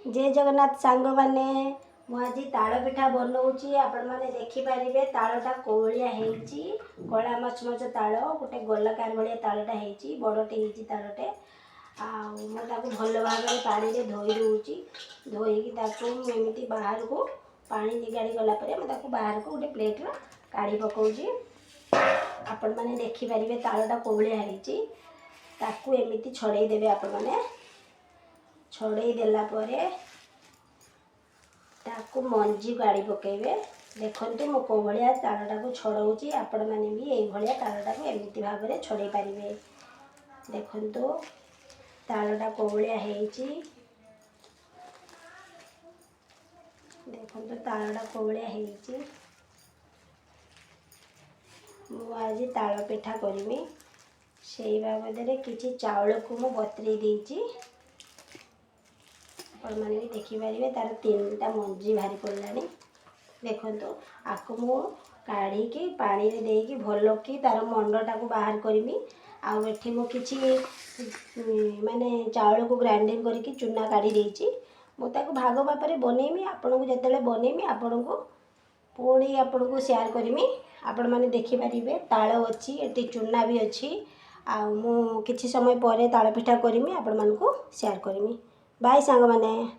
जय जगन्नाथ सांग मैंने मुझे ताल पिठा बनाऊँगी आपण मैंने देखिपारे तालटा कौलिया कला मचमच ताल गोटे गोलाकार भाया तालटा हो बड़टे हो तालटे आको भल भाव पानी में धोई दूँगी धोईकी एमती बाहर को पानी निगाड़ी गलापर मुझे बाहर को गोटे प्लेट काढ़ी पकाऊँगी आपण मैंने देखिपारे तालटा कौलिया एमती छड़े देवे आपण मैंने छड़े देलापर ताकू मंजी गाड़ी पकेबे देखते मो कौ भाया तालटा को छड़ाऊँगी आपण मैंने भी यही भाया तालटा को एमती भाव में छड़े पारे देखो तालटा कौलिया देखो तालटा कौलिया मुझे ताल पिठा करमी से बाबद किसी चाउल को मु बतरे देती आपण मैंने भी देखिपारे तार 3टा मंजी बाहरी पड़ा देखो आपको मु काढ़ी पानी रे देकी भल कि तार मंडटा को बाहर करमी आठी मु किसी माने चाउल को ग्राइंडिंग करके चूना काढ़ी देती मुझे भाग मापर बनईमी आपन को जिते बनईमी आपन को पुणी आपन को शेयर करमी आपण मैंने देखिपारे ताल अच्छी ये चूना भी अच्छी मु किसी समय पर ताल पिठा करमी आपण मान को शेयर करमी बाय सांग माने।